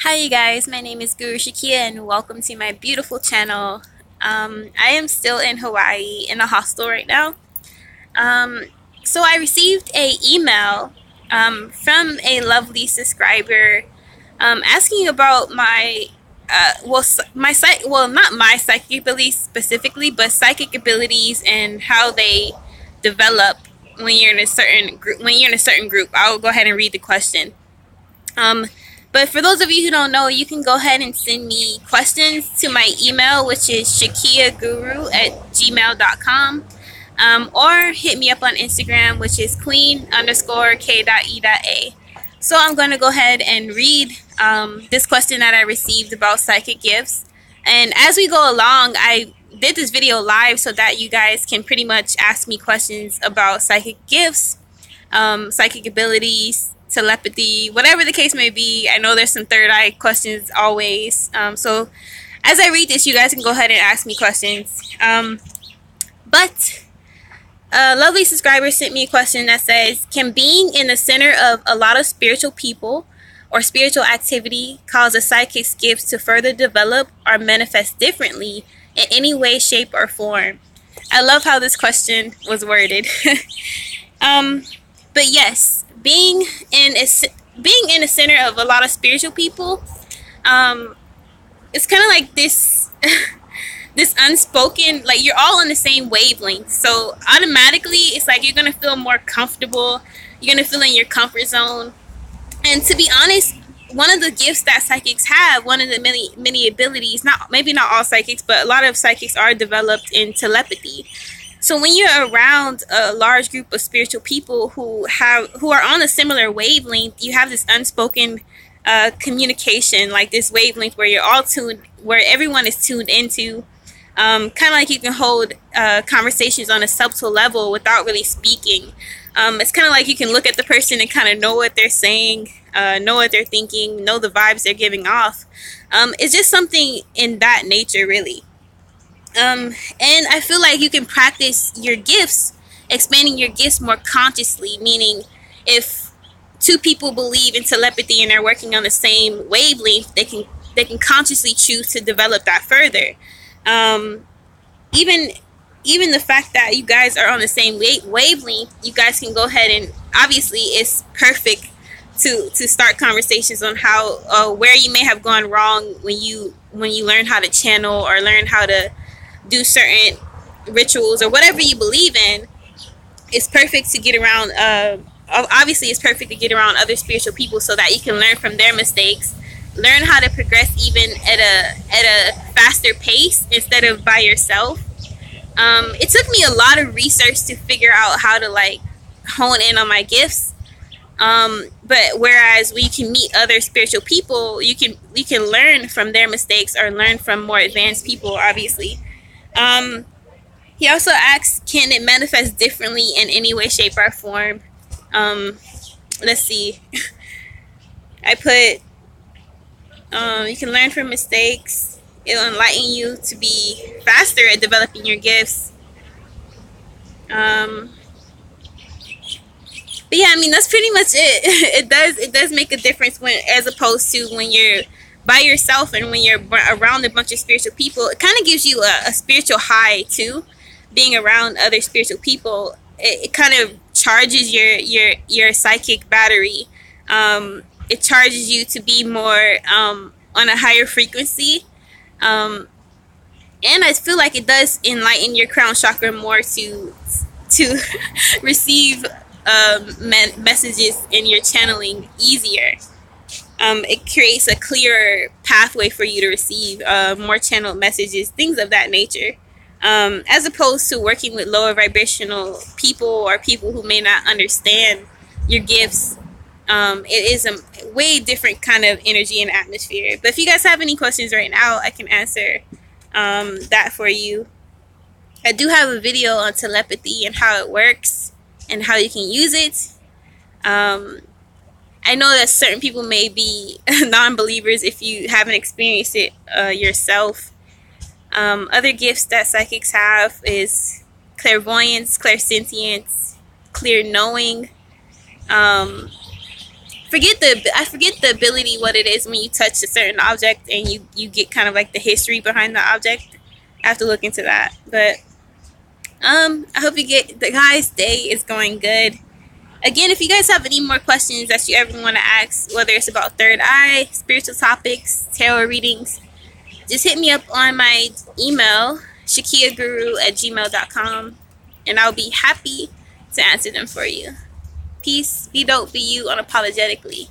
Hi you guys, my name is Guru Shakia and welcome to my beautiful channel. I am still in Hawaii in a hostel right now. Um, so I received a email from a lovely subscriber asking about my not my psychic abilities specifically, but psychic abilities and how they develop when you're in a certain group. I'll go ahead and read the question. Um, but for those of you who don't know, you can go ahead and send me questions to my email, which is shakeaguru@gmail.com, or hit me up on Instagram, which is queen_k.e.a. So I'm going to go ahead and read this question that I received about psychic gifts. And as we go along, I did this video live so that you guys can pretty much ask me questions about psychic gifts, psychic abilities, telepathy, whatever the case may be. I know there's some third eye questions always. So as I read this, you guys can go ahead and ask me questions. But a lovely subscriber sent me a question that says, can being in the center of a lot of spiritual people or spiritual activity cause a psychic's gifts to further develop or manifest differently in any way, shape, or form? I love how this question was worded. But yes, being in the center of a lot of spiritual people, it's kind of like this this unspoken, like you're all on the same wavelength. So automatically, it's like you're gonna feel more comfortable. You're gonna feel in your comfort zone. And to be honest, one of the gifts that psychics have, one of the many abilities, maybe not all psychics, but a lot of psychics are developed in telepathy. So when you're around a large group of spiritual people who are on a similar wavelength, you have this unspoken communication, like this wavelength where you're all tuned, where everyone is tuned into. Kind of like you can hold conversations on a subtle level without really speaking. It's kind of like you can look at the person and kind of know what they're saying, know what they're thinking, know the vibes they're giving off. It's just something in that nature, really. And I feel like you can practice your gifts, expanding your gifts more consciously, meaning if two people believe in telepathy and are working on the same wavelength, they can consciously choose to develop that further. Even the fact that you guys are on the same wavelength, you guys can go ahead and, obviously it's perfect to start conversations on how where you may have gone wrong when you learn how to channel or learn how to do certain rituals or whatever you believe in. It's perfect to get around, obviously it's perfect to get around other spiritual people so that you can learn from their mistakes, learn how to progress even at a faster pace instead of by yourself. It took me a lot of research to figure out how to like hone in on my gifts. But whereas we can meet other spiritual people, we can learn from their mistakes or learn from more advanced people, obviously. He also asks, can it manifest differently in any way, shape, or form? Let's see. I put, you can learn from mistakes. It'll enlighten you to be faster at developing your gifts. But yeah, I mean, that's pretty much it. It does make a difference as opposed to when you're by yourself and when you're around a bunch of spiritual people. It kind of gives you a spiritual high too. Being around other spiritual people, it kind of charges your psychic battery. It charges you to be more on a higher frequency. And I feel like it does enlighten your crown chakra more to receive messages in your channeling easier. It creates a clearer pathway for you to receive more channeled messages, things of that nature, as opposed to working with lower vibrational people or people who may not understand your gifts. It is a way different kind of energy and atmosphere. But if you guys have any questions right now, I can answer that for you. I do have a video on telepathy and how it works and how you can use it. I know that certain people may be non-believers if you haven't experienced it yourself. Other gifts that psychics have is clairvoyance, clairsentience, clear knowing. For I forget the ability what it is when you touch a certain object and you get kind of like the history behind the object. I have to look into that. But I hope you get the guys' day is going good. Again, if you guys have any more questions that you ever want to ask, whether it's about third eye, spiritual topics, tarot readings, just hit me up on my email, shakeaguru@gmail.com, and I'll be happy to answer them for you. Peace, be dope, be you unapologetically.